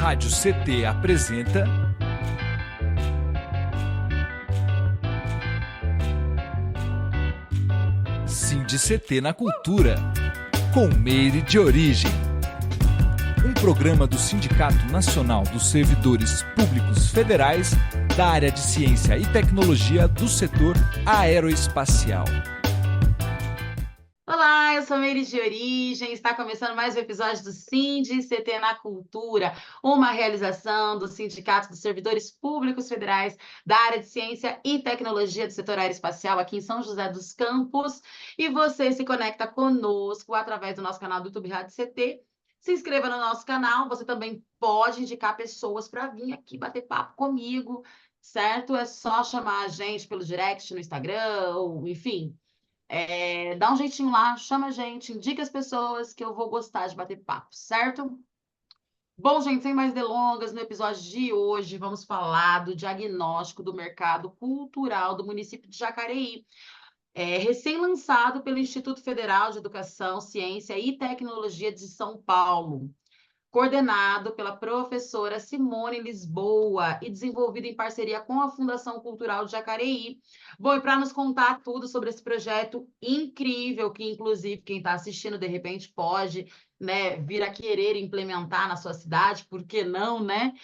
Rádio CT apresenta SINDI-CT na Cultura, com Meire de Origem. Um programa do Sindicato Nacional dos Servidores Públicos Federais da área de Ciência e Tecnologia do setor aeroespacial. Olá, eu sou Meire de Origem, está começando mais um episódio do SINDI-CT na Cultura, uma realização do Sindicato dos Servidores Públicos Federais da área de Ciência e Tecnologia do setor aeroespacial aqui em São José dos Campos, e você se conecta conosco através do nosso canal do YouTube Rádio CT. Se inscreva no nosso canal, você também pode indicar pessoas para vir aqui bater papo comigo, certo? É só chamar a gente pelo direct no Instagram, ou enfim... dá um jeitinho lá, chama a gente, indica as pessoas que eu vou gostar de bater papo, certo? Bom, gente, sem mais delongas, no episódio de hoje vamos falar do diagnóstico do mercado cultural do município de Jacareí, recém-lançado pelo Instituto Federal de Educação, Ciência e Tecnologia de São Paulo, coordenado pela professora Simone Lisboa e desenvolvido em parceria com a Fundação Cultural de Jacareí. Bom, e para nos contar tudo sobre esse projeto incrível, que inclusive quem está assistindo de repente pode, né, vir a querer implementar na sua cidade, por que não, né?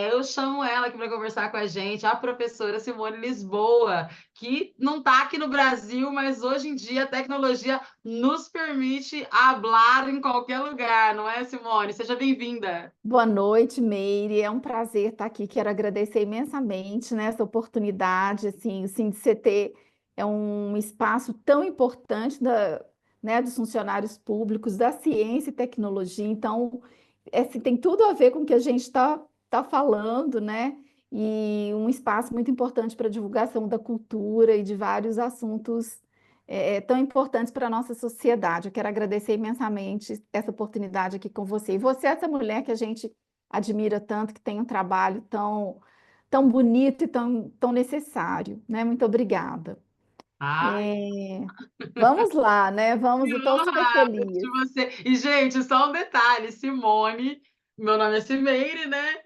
Eu chamo ela aqui para conversar com a gente, a professora Simone Lisboa, que não está aqui no Brasil, mas hoje em dia a tecnologia nos permite hablar em qualquer lugar, não é, Simone? Seja bem-vinda. Boa noite, Meire. É um prazer estar aqui. Quero agradecer imensamente, né, essa oportunidade. Assim, o SINDI-CT é um espaço tão importante né, dos funcionários públicos, da ciência e tecnologia. Então, assim, tem tudo a ver com o que a gente tá falando, né? E um espaço muito importante para a divulgação da cultura e de vários assuntos tão importantes para a nossa sociedade. Eu quero agradecer imensamente essa oportunidade aqui com você. E você, essa mulher que a gente admira tanto, que tem um trabalho tão bonito e tão necessário, né? Muito obrigada. Ai, Vamos lá, né? Vamos, que eu estou super honra de feliz. você. E, gente, só um detalhe, Simone, meu nome é Cimeire, né?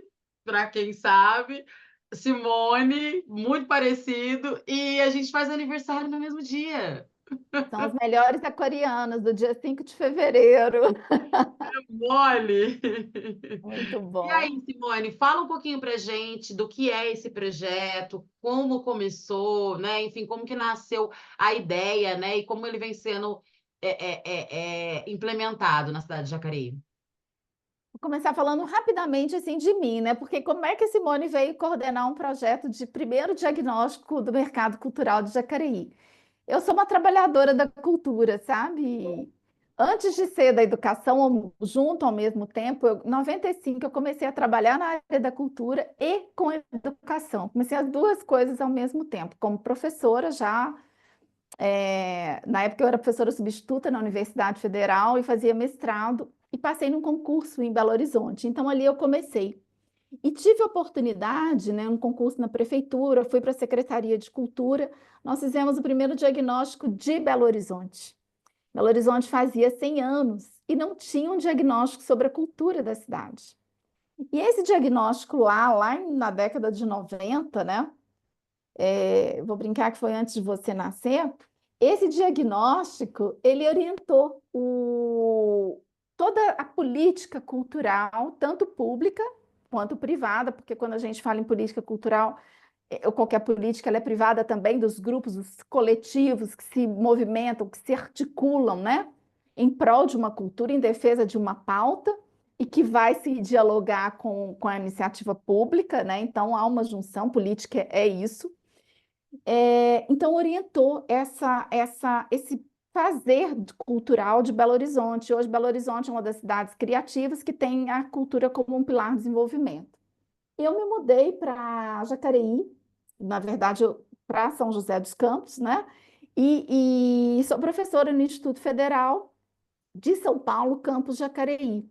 Para quem sabe, Simone, muito parecido, e a gente faz aniversário no mesmo dia. São as melhores aquarianas do dia 5 de fevereiro. Mole! Muito E bom. aí, Simone, fala um pouquinho para gente do que é esse projeto, como começou, né? Enfim, como que nasceu a ideia, né? E como ele vem sendo implementado na cidade de Jacareí. Vou começar falando rapidamente assim de mim, né? Porque como é que a Simone veio coordenar um projeto de primeiro diagnóstico do mercado cultural de Jacareí? Eu sou uma trabalhadora da cultura, sabe? Antes de ser da educação, junto ao mesmo tempo, em 95 eu comecei a trabalhar na área da cultura e com educação. Comecei as duas coisas ao mesmo tempo, como professora já. Na época eu era professora substituta na Universidade Federal e fazia mestrado e passei num concurso em Belo Horizonte. Então ali eu comecei. E tive a oportunidade, né, um concurso na prefeitura, fui para a Secretaria de Cultura, nós fizemos o primeiro diagnóstico de Belo Horizonte. Belo Horizonte fazia 100 anos e não tinha um diagnóstico sobre a cultura da cidade. E esse diagnóstico lá na década de 90, né, vou brincar que foi antes de você nascer, esse diagnóstico, ele orientou toda a política cultural, tanto pública quanto privada, porque quando a gente fala em política cultural, ou qualquer política, ela é privada também dos grupos, dos coletivos que se movimentam, que se articulam, né, em prol de uma cultura, em defesa de uma pauta, e que vai se dialogar com a iniciativa pública, né? Então há uma junção, política é isso. Então, orientou esse fazer cultural de Belo Horizonte. Hoje, Belo Horizonte é uma das cidades criativas que tem a cultura como um pilar de desenvolvimento. Eu me mudei para Jacareí, na verdade, para São José dos Campos, né? E sou professora no Instituto Federal de São Paulo, campus Jacareí.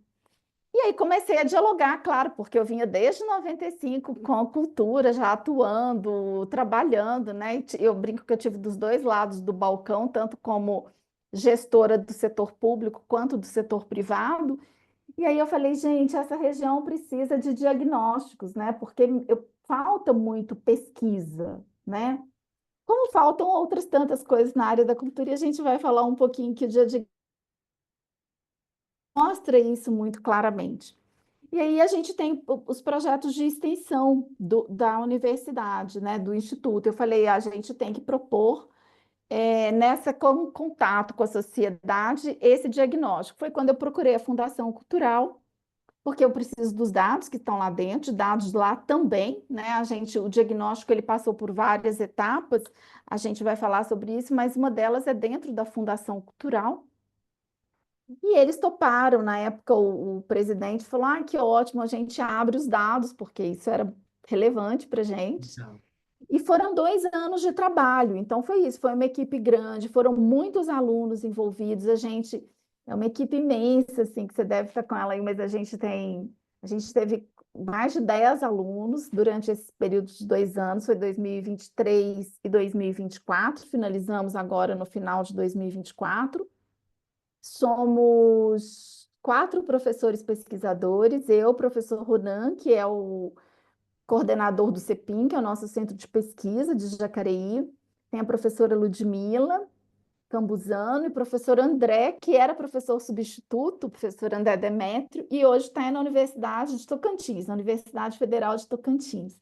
E aí comecei a dialogar, claro, porque eu vinha desde 95 com a cultura, já atuando, trabalhando, né? Eu brinco que eu tive dos dois lados do balcão, tanto como gestora do setor público quanto do setor privado. E aí eu falei, gente, essa região precisa de diagnósticos, né? Porque falta muito pesquisa, né? Como faltam outras tantas coisas na área da cultura, e a gente vai falar um pouquinho que o dia de mostra isso muito claramente. E aí a gente tem os projetos de extensão da universidade, né, do instituto. Eu falei, a gente tem que propor nessa contato com a sociedade esse diagnóstico. Foi quando eu procurei a Fundação Cultural, porque eu preciso dos dados que estão lá dentro, dados lá também, né? O diagnóstico ele passou por várias etapas, a gente vai falar sobre isso, mas uma delas é dentro da Fundação Cultural. E eles toparam, na época o presidente falou, que ótimo, a gente abre os dados, porque isso era relevante para a gente. Então, E foram 2 anos de trabalho, então foi isso, foi uma equipe grande, foram muitos alunos envolvidos, é uma equipe imensa, assim, que você deve estar com ela aí, mas a gente teve mais de 10 alunos durante esse período de 2 anos, foi 2023 e 2024, finalizamos agora no final de 2024. Somos 4 professores pesquisadores, eu, professor Ronan, que é o coordenador do CEPIM, que é o nosso centro de pesquisa de Jacareí, tem a professora Ludmila Campuzano e o professor André, que era professor substituto, o professor André Demétrio, e hoje está na Universidade de Tocantins, na Universidade Federal de Tocantins.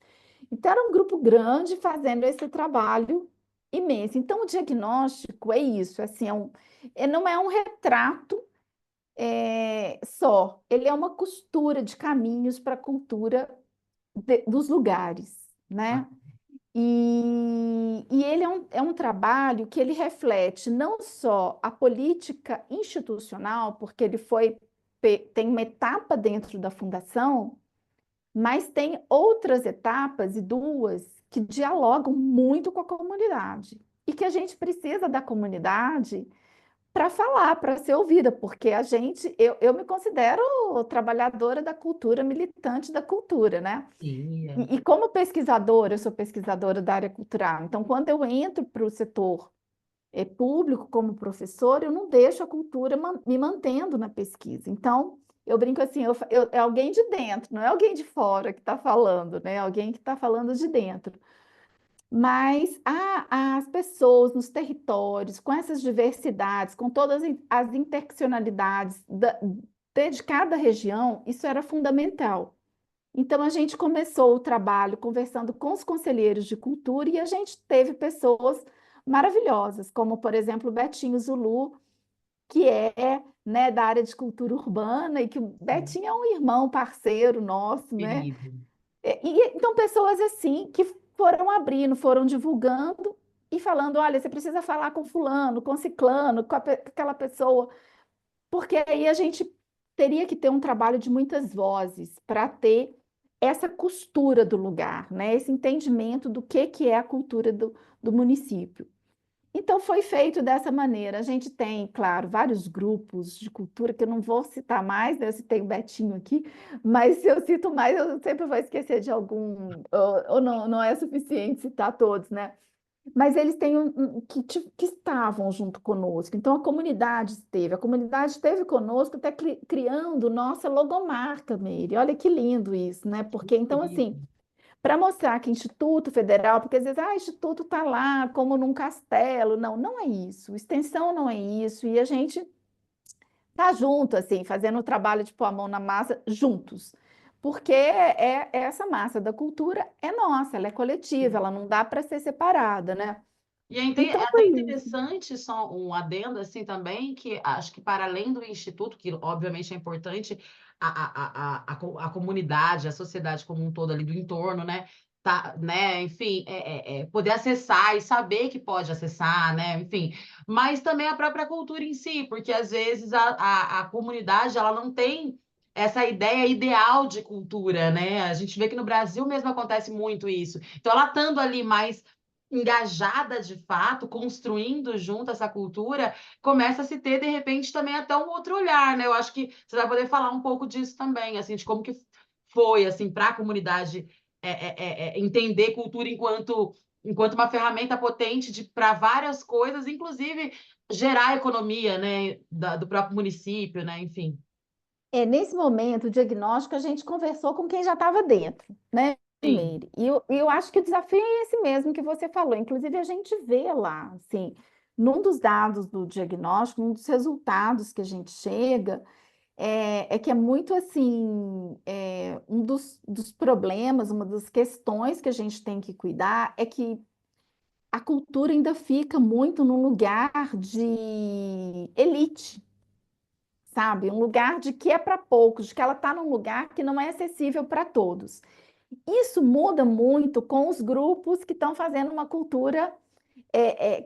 Então, era um grupo grande fazendo esse trabalho imenso. Então, o diagnóstico é isso, assim, não é um retrato só, ele é uma costura de caminhos para a cultura dos lugares, né? E ele é um trabalho que ele reflete não só a política institucional, porque tem uma etapa dentro da fundação, mas tem outras etapas e duas que dialogam muito com a comunidade. E que a gente precisa da comunidade para falar, para ser ouvida, porque eu me considero trabalhadora da cultura, militante da cultura, né? sim, E como pesquisadora, eu sou pesquisadora da área cultural, então quando eu entro para o setor público como professor, eu não deixo a cultura me mantendo na pesquisa. Então, eu brinco assim, é alguém de dentro, não é alguém de fora que está falando, né? É alguém que está falando de dentro. Mas as pessoas nos territórios, com essas diversidades, com todas as interseccionalidades de cada região, isso era fundamental. Então, a gente começou o trabalho conversando com os conselheiros de cultura e a gente teve pessoas maravilhosas, como, por exemplo, o Betinho Zulu, que né, da área de cultura urbana, e que o sim, Betinho é um irmão, parceiro nosso, né? querido. Então, pessoas assim que foram abrindo, foram divulgando e falando: olha, você precisa falar com fulano, com ciclano, com aquela pessoa, porque aí a gente teria que ter um trabalho de muitas vozes para ter essa costura do lugar, né? Esse entendimento do que é a cultura do município. Então, foi feito dessa maneira. A gente tem, claro, vários grupos de cultura que eu não vou citar mais, né? Eu citei o Betinho aqui, mas se eu cito mais, eu sempre vou esquecer de algum, ou não é suficiente citar todos, né? Mas eles têm que estavam junto conosco. Então, a comunidade esteve conosco até criando nossa logomarca, Meire. Olha que lindo isso, né? Porque, então, assim, Querido. para mostrar que Instituto Federal, porque às vezes, Instituto está lá como num castelo. Não, não é isso. Extensão não é isso. E a gente tá junto, assim, fazendo o trabalho de pôr a mão na massa juntos. Porque essa massa da cultura é nossa, ela é coletiva, ela não dá para ser separada, né? E é Então até foi isso. interessante, só um adendo assim também, que acho que para além do Instituto, que obviamente é importante, a comunidade, a sociedade como um todo ali do entorno, né? Tá, né, enfim, poder acessar e saber que pode acessar, né, enfim, mas também a própria cultura em si, porque às vezes a comunidade ela não tem essa ideia ideal de cultura, né? A gente vê que no Brasil mesmo acontece muito isso. Então, ela estando ali mais engajada de fato, construindo junto essa cultura, começa a se ter, de repente, também até um outro olhar, né? Eu acho que você vai poder falar um pouco disso também, assim, de como que foi, assim, para a comunidade entender cultura enquanto uma ferramenta potente para várias coisas, inclusive gerar economia, né, do próprio município, né? Enfim. Nesse momento, o diagnóstico, a gente conversou com quem já estava dentro, né, Sim, Meire? E eu acho que o desafio é esse mesmo que você falou. Inclusive, a gente vê lá, assim, num dos dados do diagnóstico, um dos resultados que a gente chega, é que é muito assim, um dos problemas, uma das questões que a gente tem que cuidar é que a cultura ainda fica muito num lugar de elite, sabe? Um lugar de que é para poucos, de que ela está num lugar que não é acessível para todos. Isso muda muito com os grupos que estão fazendo uma cultura,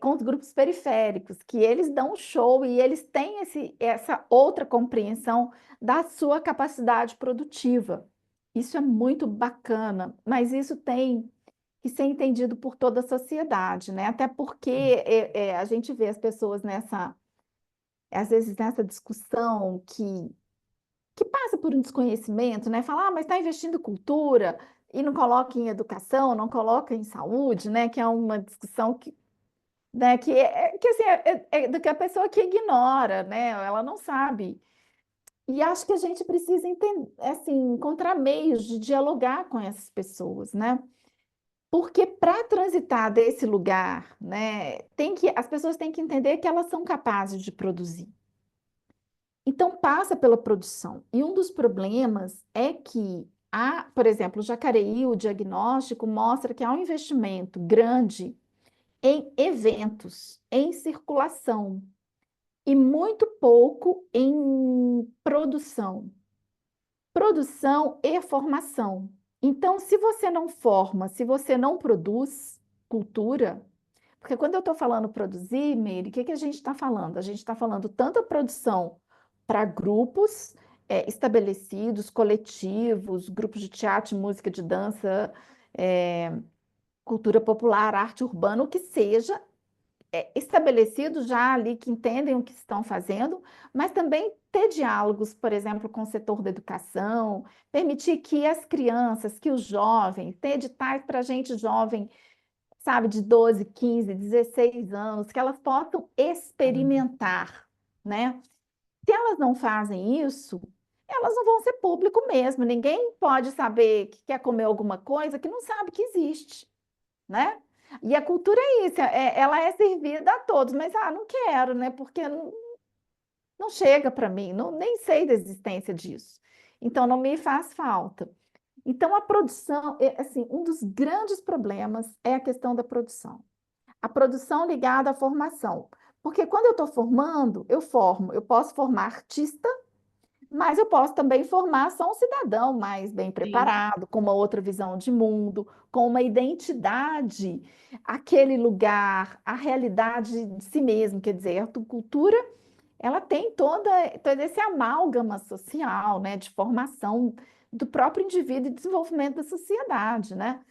com os grupos periféricos, que eles dão um show e eles têm essa outra compreensão da sua capacidade produtiva. Isso é muito bacana, mas isso tem que ser entendido por toda a sociedade, né? Até porque a gente vê as pessoas às vezes nessa discussão que passa por um desconhecimento, né? Fala, mas está investindo em cultura e não coloca em educação, não coloca em saúde, né? Que é uma discussão que, né? Que assim, do que a pessoa que ignora, né? Ela não sabe. E acho que a gente precisa entender, assim, encontrar meios de dialogar com essas pessoas, né? Porque para transitar desse lugar, né, as pessoas têm que entender que elas são capazes de produzir. Então, passa pela produção. E um dos problemas é que, por exemplo, o Jacareí, o diagnóstico mostra que há um investimento grande em eventos, em circulação, e muito pouco em produção. Produção e formação. Então, se você não forma, se você não produz cultura, porque quando eu estou falando produzir, Meire, o que que a gente está falando? A gente está falando tanto a produção para grupos estabelecidos, coletivos, grupos de teatro, de música, de dança, cultura popular, arte urbana, o que seja, estabelecidos já ali que entendem o que estão fazendo, mas também ter diálogos, por exemplo, com o setor da educação, permitir que as crianças, que os jovens, ter editais para gente jovem, sabe, de 12, 15, 16 anos, que elas possam experimentar, né? Se elas não fazem isso, elas não vão ser público mesmo. Ninguém pode saber que quer comer alguma coisa que não sabe que existe, né? E a cultura é isso, ela é servida a todos, mas não quero, né? Porque não chega para mim, nem sei da existência disso. Então não me faz falta. Então a produção, assim, um dos grandes problemas é a questão da produção. A produção ligada à formação. Porque quando eu estou formando, eu posso formar artista, mas eu posso também formar só um cidadão mais bem sim, preparado, com uma outra visão de mundo, com uma identidade, aquele lugar, a realidade de si mesmo. Quer dizer, a cultura, ela tem todo esse amálgama social, né, de formação do próprio indivíduo e desenvolvimento da sociedade, né?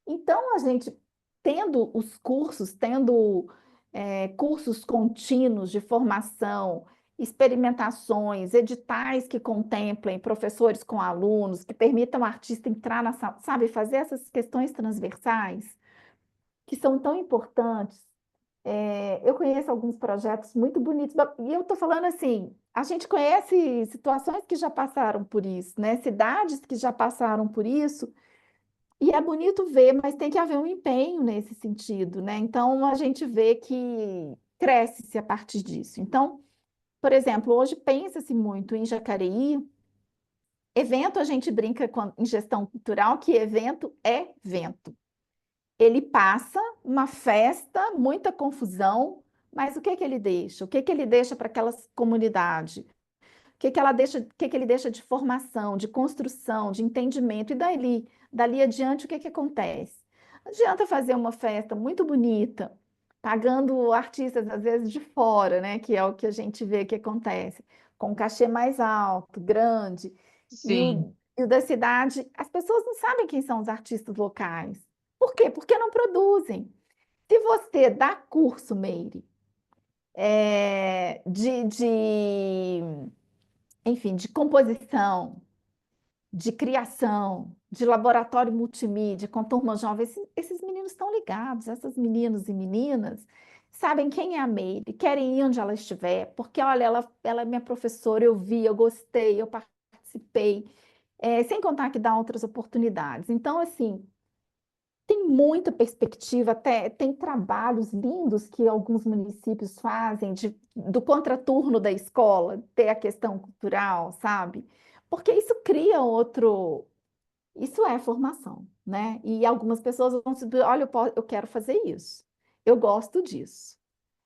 Então, a gente, tendo os cursos, tendo cursos contínuos de formação, experimentações, editais que contemplem professores com alunos, que permitam ao artista entrar na sala, sabe, fazer essas questões transversais, que são tão importantes. Eu conheço alguns projetos muito bonitos, e eu estou falando assim, a gente conhece situações que já passaram por isso, né? Cidades que já passaram por isso, e é bonito ver, mas tem que haver um empenho nesse sentido, né? Então, a gente vê que cresce-se a partir disso. Então, por exemplo, hoje pensa-se muito em Jacareí. Evento, a gente brinca em gestão cultural que evento é vento. Ele passa uma festa, muita confusão, mas o que que ele deixa? O que que ele deixa para aquela comunidade? O que que ele deixa de formação, de construção, de entendimento? E dali adiante, o que que acontece? Não adianta fazer uma festa muito bonita, pagando artistas, às vezes, de fora, né? Que é o que a gente vê que acontece, com um cachê mais alto, grande, sim. e o da cidade, as pessoas não sabem quem são os artistas locais. Por quê? Porque não produzem. Se você dá curso, Meire, enfim, de composição, de criação, de laboratório multimídia com turma jovem, esses meninos estão ligados, essas meninos e meninas sabem quem é a Meire, querem ir onde ela estiver, porque, olha, ela é minha professora, eu vi, eu gostei, eu participei, sem contar que dá outras oportunidades. Então, assim, tem muita perspectiva, até tem trabalhos lindos que alguns municípios fazem do contraturno da escola, ter a questão cultural, sabe? Porque isso cria outro. Isso é formação, né? E algumas pessoas vão dizer, olha, eu quero fazer isso, eu gosto disso,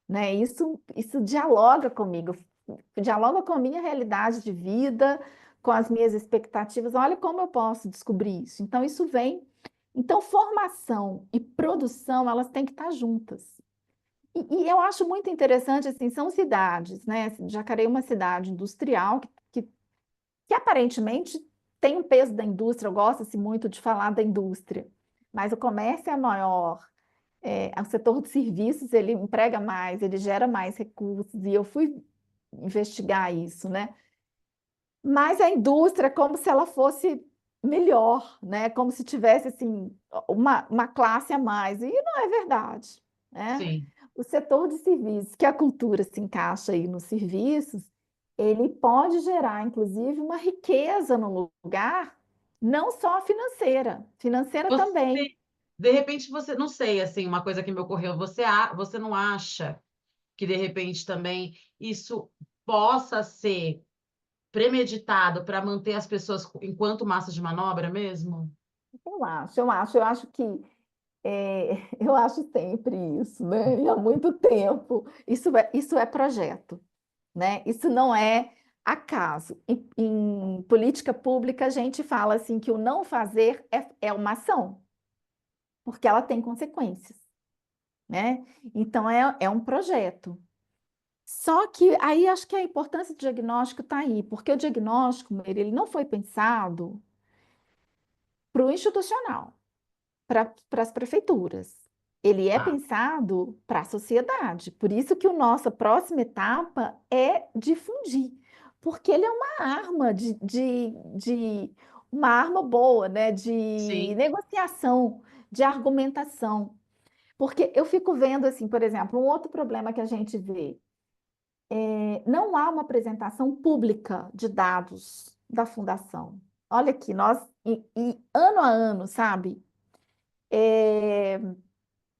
né? Isso dialoga com a minha realidade de vida, com as minhas expectativas. Olha como eu posso descobrir isso. Então, isso vem. Então, formação e produção, elas têm que estar juntas. E eu acho muito interessante, assim, são cidades, né? Jacareí é uma cidade industrial que aparentemente tem um peso da indústria, gosta-se muito de falar da indústria, mas o comércio é maior, o setor de serviços, ele emprega mais, ele gera mais recursos, e eu fui investigar isso, né? Mas a indústria é como se ela fosse melhor, né? Como se tivesse, assim, uma classe a mais, e não é verdade, né? Sim. O setor de serviços, que a cultura se encaixa aí nos serviços, ele pode gerar, inclusive, uma riqueza no lugar, não só financeira também. Você, de repente, você, não sei, assim, uma coisa que me ocorreu, você não acha que, de repente, também isso possa ser premeditado para manter as pessoas enquanto massa de manobra mesmo? Eu acho que eu acho sempre isso, né? E há muito tempo. Isso é projeto, né? Isso não é acaso. Em política pública, a gente fala assim que o não fazer é uma ação, porque ela tem consequências, né? Então, é um projeto. Só que aí acho que a importância do diagnóstico está aí, porque o diagnóstico, ele não foi pensado para o institucional, para as prefeituras. Ele é Tá. pensado para a sociedade. Por isso que a nossa próxima etapa é difundir, porque ele é uma arma uma arma boa, né? De Sim. negociação, de argumentação. Porque eu fico vendo assim, por exemplo, um outro problema que a gente vê. Não há uma apresentação pública de dados da fundação. Olha aqui, nós, e ano a ano, sabe? É,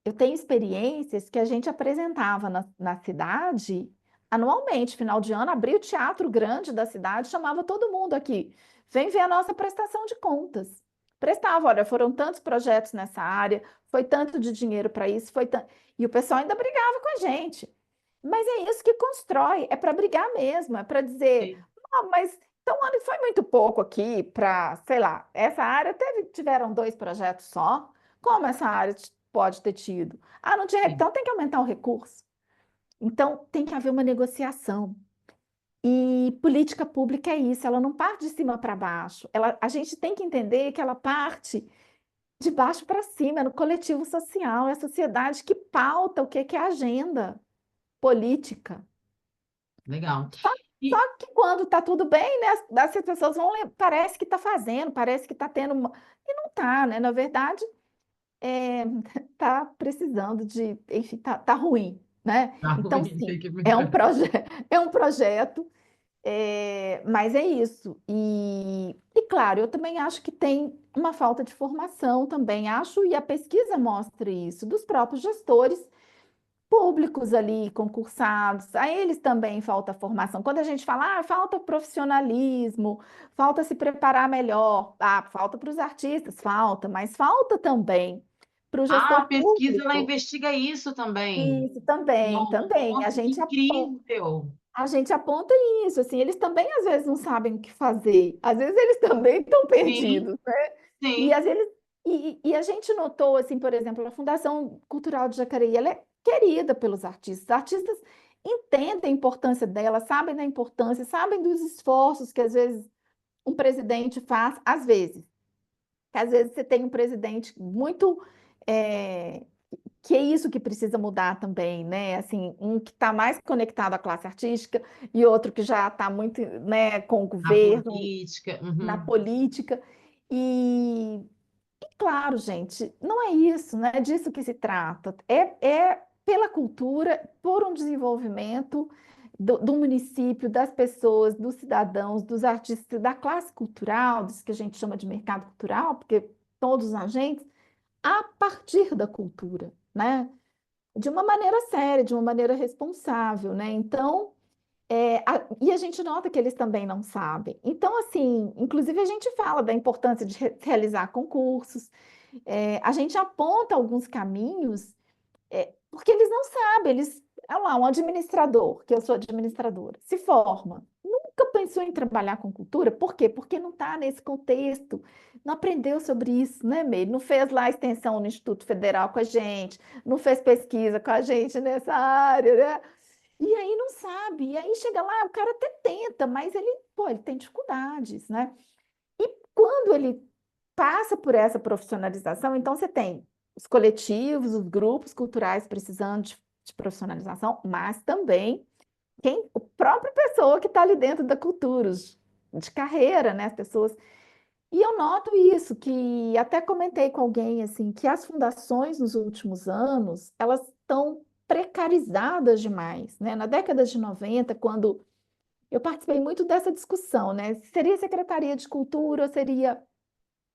eu tenho experiências que a gente apresentava na cidade anualmente, final de ano, abria o teatro grande da cidade, chamava todo mundo aqui, vem ver a nossa prestação de contas. Prestava, olha, foram tantos projetos nessa área, foi tanto de dinheiro para isso, e o pessoal ainda brigava com a gente. Mas é isso que constrói, é para brigar mesmo, é para dizer, Sim. mas então olha, foi muito pouco aqui para, sei lá, essa área tiveram 2 projetos só. Como essa área pode ter tido? Ah, não tinha, Sim. então tem que aumentar o recurso. Então tem que haver uma negociação. E política pública é isso, ela não parte de cima para baixo. A gente tem que entender que ela parte de baixo para cima, é no coletivo social, é a sociedade que pauta o que é a agenda política. Legal. Só, E, só que quando está tudo bem, né, as pessoas parece que está fazendo, parece que está tendo e não está, né? Na verdade, tá precisando enfim, tá ruim, né? tá Então, ruim, sim, tem que melhorar. é um projeto, mas é isso. E, claro, eu também acho que tem uma falta de formação também, acho, e a pesquisa mostra isso, dos próprios gestores públicos ali, concursados, a eles também falta formação. Quando a gente fala, falta profissionalismo, falta se preparar melhor, falta para os artistas, falta, mas falta também para o Ah, a gestor pesquisa, ela público. investiga isso também. Isso também, também. Nossa, que incrível! A gente aponta isso, assim, eles também às vezes não sabem o que fazer, às vezes eles também estão Sim, perdidos, né? E sim. às vezes e a gente notou, assim, por exemplo, a Fundação Cultural de Jacareí, ela é querida pelos artistas. Os artistas entendem a importância dela, sabem da importância, sabem dos esforços que às vezes um presidente faz, às vezes. Que às vezes você tem um presidente muito é, que é isso que precisa mudar também, né? Assim, um que está mais conectado à classe artística e outro que já está muito, né, com o Na governo, política. na Uhum. política. Claro, gente, não é isso, não é disso que se trata. É pela cultura, por um desenvolvimento do município, das pessoas, dos cidadãos, dos artistas, da classe cultural, dos que a gente chama de mercado cultural, porque todos os agentes, a partir da cultura, né? De uma maneira séria, de uma maneira responsável, né? Então, e a gente nota que eles também não sabem. Então, assim, inclusive a gente fala da importância de realizar concursos, a gente aponta alguns caminhos, porque eles não sabem, olha lá, um administrador, que eu sou administradora, se forma, nunca pensou em trabalhar com cultura, por quê? Porque não está nesse contexto, não aprendeu sobre isso, né, Meire? Não fez lá extensão no Instituto Federal com a gente, não fez pesquisa com a gente nessa área, né? E aí não sabe, e aí chega lá, o cara até tenta, mas ele tem dificuldades, né? E quando ele passa por essa profissionalização, então você tem os coletivos, os grupos culturais precisando de profissionalização, mas também a própria pessoa que está ali dentro da cultura, de carreira, né? As pessoas. E eu noto isso, que até comentei com alguém assim, que as fundações nos últimos anos, elas estão precarizadas demais, né? Na década de 90, quando eu participei muito dessa discussão, né? Seria Secretaria de Cultura ou seria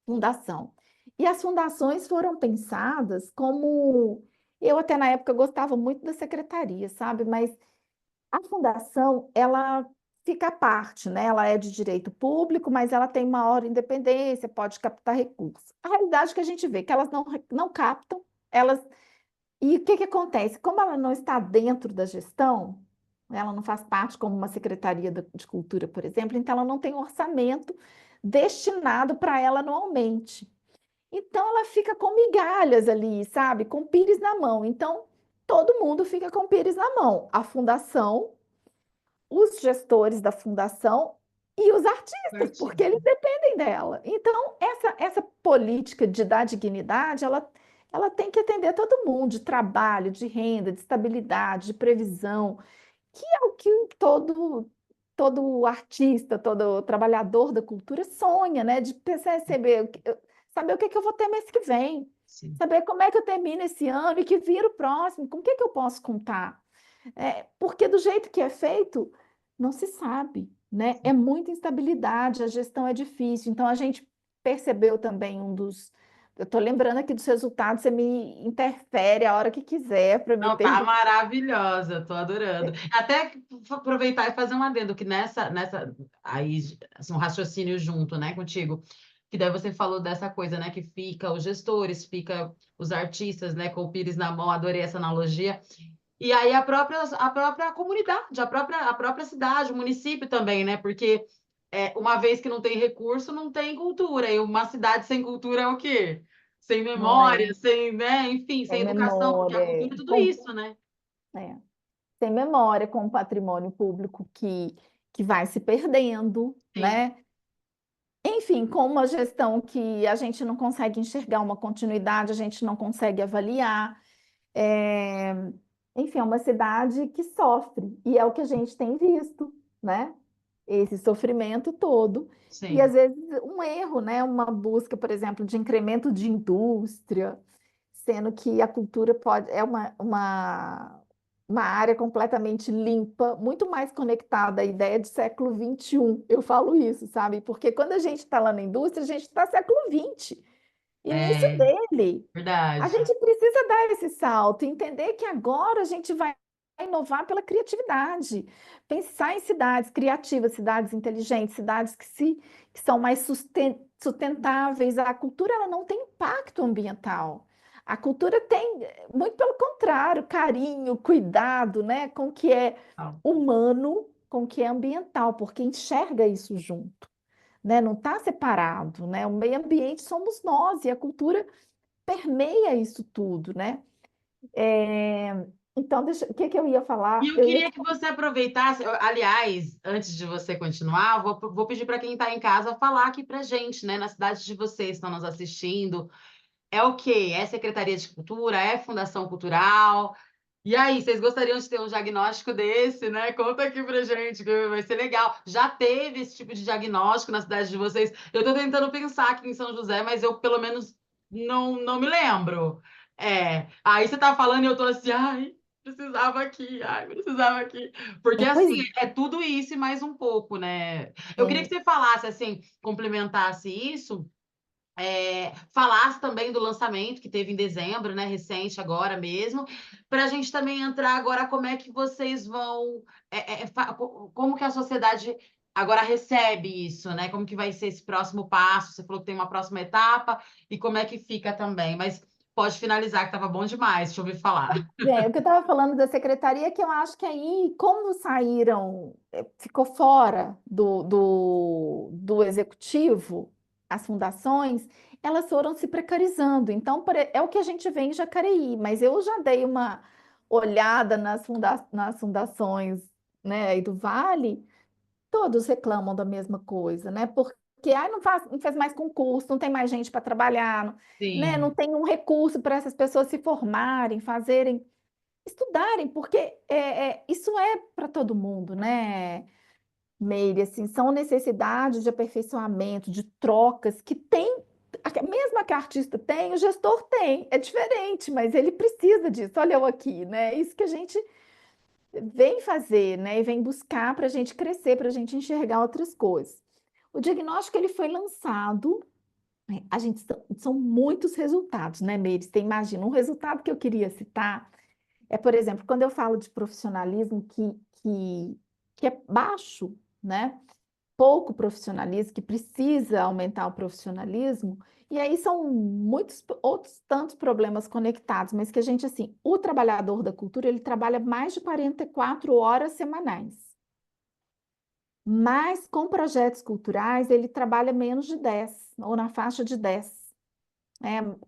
fundação? E as fundações foram pensadas como. Eu até na época gostava muito da secretaria, sabe? Mas a fundação, ela fica à parte, né? Ela é de direito público, mas ela tem maior independência, pode captar recursos. A realidade é que a gente vê que elas não captam, elas. E o que que acontece? Como ela não está dentro da gestão, ela não faz parte como uma secretaria de cultura, por exemplo, então ela não tem orçamento destinado para ela anualmente. Então ela fica com migalhas ali, sabe? Com pires na mão. Então todo mundo fica com pires na mão. A fundação, os gestores da fundação e os artistas, porque Artista. eles dependem dela. Então, essa política de dar dignidade, ela tem que atender todo mundo, de trabalho, de renda, de estabilidade, de previsão, que é o que todo artista, todo trabalhador da cultura sonha, né? De perceber, saber o que que eu vou ter mês que vem, Sim. saber como é que eu termino esse ano e que vira o próximo, com o que que eu posso contar. Porque do jeito que é feito, não se sabe, né? É muita instabilidade, a gestão é difícil. Então, a gente percebeu também Eu estou lembrando aqui dos resultados, você me interfere a hora que quiser para me Não, tá perguntar. maravilhosa, tô adorando. Até aproveitar e fazer um adendo, que aí, assim, um raciocínio junto, né, contigo, que daí você falou dessa coisa, né, que fica os gestores, fica os artistas, né, com o pires na mão, adorei essa analogia, e aí a própria comunidade, a própria cidade, o município também, né, porque uma vez que não tem recurso, não tem cultura, e uma cidade sem cultura é o quê? Sem Não memória, é, sem, né, enfim, sem sem educação, porque a memória, cultura é tudo isso, né? é, sem memória com o patrimônio público que vai se perdendo, Sim, né? Enfim, com uma gestão que a gente não consegue enxergar uma continuidade, a gente não consegue avaliar. É, Enfim, é uma cidade que sofre, e é o que a gente tem visto, né? Esse sofrimento todo. E sim. às vezes um erro, né? Uma busca, por exemplo, de incremento de indústria, sendo que a cultura é uma área completamente limpa, muito mais conectada à ideia de século XXI. Eu falo isso, sabe? Porque quando a gente está lá na indústria, a gente está século XX, início É, dele. A verdade. gente precisa dar esse salto, entender que agora a gente vai inovar pela criatividade, pensar em cidades criativas, cidades inteligentes, cidades que são mais sustentáveis. A cultura ela não tem impacto ambiental. A cultura tem, muito pelo contrário, carinho, cuidado, né, com o que é Não. humano, com o que é ambiental, porque enxerga isso junto, né? Não está separado, né? O meio ambiente somos nós e a cultura permeia isso tudo, né? É, Então, o que que eu ia E falar? eu Eu ia queria te... que você aproveitasse, aliás, antes de você continuar, vou pedir para quem está em casa falar aqui para gente, né, na cidade de vocês, estão nos assistindo. É o quê? É Secretaria de Cultura? É Fundação Cultural? E aí, vocês gostariam de ter um diagnóstico desse, né? Conta aqui pra gente, que vai ser legal. Já teve esse tipo de diagnóstico na cidade de vocês? Eu tô tentando pensar aqui em São José, mas eu pelo menos não me lembro. Aí você tá falando e eu tô assim, ai. Precisava aqui, ai, precisava aqui. Porque, Pois assim, é tudo isso e mais um pouco, né? Eu queria que é. você falasse, assim, complementasse isso, falasse também do lançamento que teve em dezembro, né, recente agora mesmo, para a gente também entrar agora como é que vocês vão, como que a sociedade agora recebe isso, né? Como que vai ser esse próximo passo? Você falou que tem uma próxima etapa e como é que fica também, mas pode finalizar que estava bom demais, deixa eu ouvir falar. O que eu estava falando da secretaria, que eu acho que aí, como saíram, ficou fora do executivo, as fundações, elas foram se precarizando. Então, é o que a gente vê em Jacareí, mas eu já dei uma olhada nas fundações, né, aí do Vale, todos reclamam da mesma coisa, né? Porque não faz mais concurso, não tem mais gente para trabalhar, né? Não Sim, tem um recurso para essas pessoas se formarem, fazerem estudarem, porque isso é para todo mundo, né, Meire? Assim, são necessidades de aperfeiçoamento, de trocas que tem, mesmo que a artista tem, o gestor tem, é diferente, mas ele precisa disso. Olha eu aqui, né? Isso que a gente vem fazer, né, e vem buscar para a gente crescer, para a gente enxergar outras coisas. O diagnóstico ele foi lançado. A gente são muitos resultados, né, Meire? Você imagina, um resultado que eu queria citar por exemplo, quando eu falo de profissionalismo que é baixo, né? Pouco profissionalismo, que precisa aumentar o profissionalismo, e aí são muitos outros tantos problemas conectados, mas que a gente, assim, o trabalhador da cultura, ele trabalha mais de 44 horas semanais, mas com projetos culturais, ele trabalha menos de 10 ou na faixa de 10,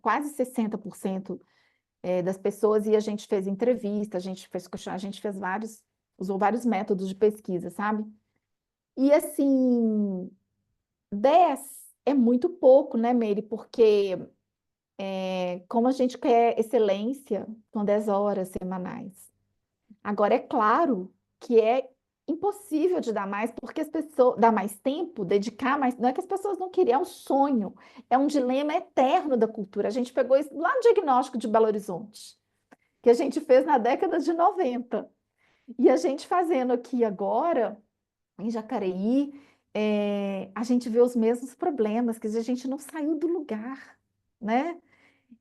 quase 60% das pessoas, e a gente fez entrevista, a gente fez usou vários métodos de pesquisa, sabe? E assim, 10 é muito pouco, né, Meire? Porque como a gente quer excelência, são 10 horas semanais. Agora, é claro que é impossível de dar mais, porque as pessoas, dar mais tempo, dedicar mais, não é que as pessoas não queriam, é um sonho, é um dilema eterno da cultura. A gente pegou isso lá no diagnóstico de Belo Horizonte, que a gente fez na década de 90. E a gente fazendo aqui agora, em Jacareí, a gente vê os mesmos problemas, que a gente não saiu do lugar, né?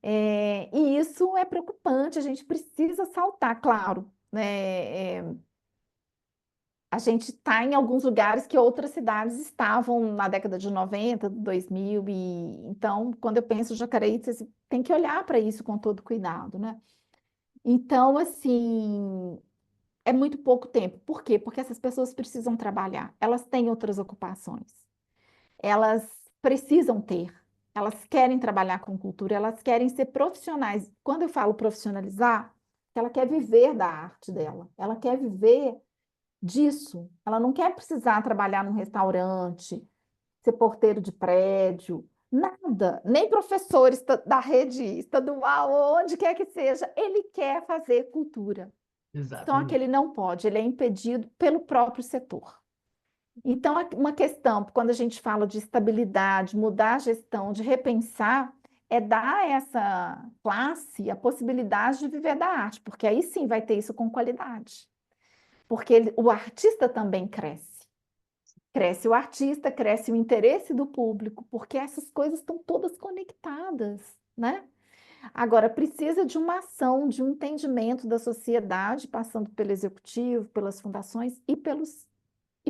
E isso é preocupante, a gente precisa saltar, claro, né? A gente está em alguns lugares que outras cidades estavam na década de 90, 2000, então, quando eu penso em Jacareí, você tem que olhar para isso com todo cuidado, né? Então, assim, é muito pouco tempo. Por quê? Porque essas pessoas precisam trabalhar, elas têm outras ocupações, elas precisam ter, elas querem trabalhar com cultura, elas querem ser profissionais. Quando eu falo profissionalizar, ela quer viver da arte dela, ela quer viver disso, ela não quer precisar trabalhar num restaurante, ser porteiro de prédio, nada, nem professor da rede estadual, onde quer que seja, ele quer fazer cultura. Só que exatamente. ele não pode, ele é impedido pelo próprio setor. Então, uma questão, quando a gente fala de estabilidade, mudar a gestão, de repensar, é dar a essa classe a possibilidade de viver da arte, porque aí sim vai ter isso com qualidade. Porque o artista também cresce. Cresce o artista, cresce o interesse do público, porque essas coisas estão todas conectadas, né? Agora, precisa de uma ação, de um entendimento da sociedade, passando pelo executivo, pelas fundações e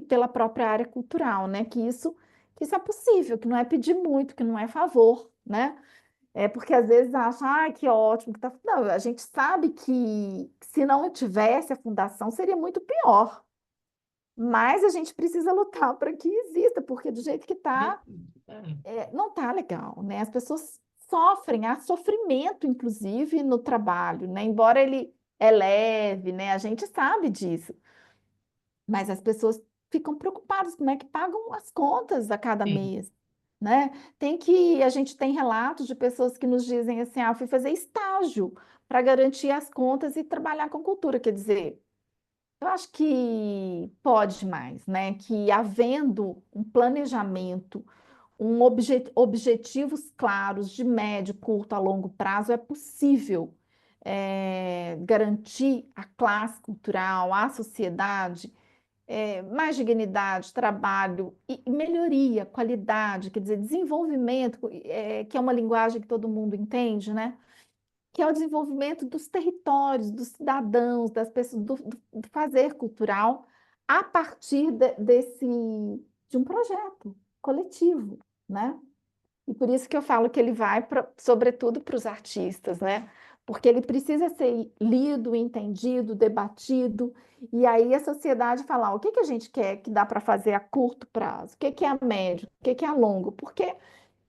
pela própria área cultural, né? Que isso é possível, que não é pedir muito, que não é favor, né? É porque às vezes acha, ah, que ótimo, que tá. Não, a gente sabe que se não tivesse a fundação seria muito pior. Mas a gente precisa lutar para que exista, porque do jeito que está, É, não está legal, né? As pessoas sofrem, há sofrimento, inclusive, no trabalho, né? Embora ele é leve, né? A gente sabe disso, mas as pessoas ficam preocupadas como é que pagam as contas a cada sim, mês, né? A gente tem relatos de pessoas que nos dizem assim, ah, eu fui fazer estágio para garantir as contas e trabalhar com cultura, quer dizer, eu acho que pode mais, né? Que havendo um planejamento, objetivos claros de médio, curto a longo prazo, é possível garantir à classe cultural, à sociedade, mais dignidade, trabalho e melhoria, qualidade, quer dizer, desenvolvimento, que é uma linguagem que todo mundo entende, né? Que é o desenvolvimento dos territórios, dos cidadãos, das pessoas, do fazer cultural a partir de um projeto coletivo, né? E por isso que eu falo que ele vai, sobretudo, para os artistas, né? Porque ele precisa ser lido, entendido, debatido, e aí a sociedade falar o que que a gente quer que dá para fazer a curto prazo, o que que é a médio, o que que é a longo, porque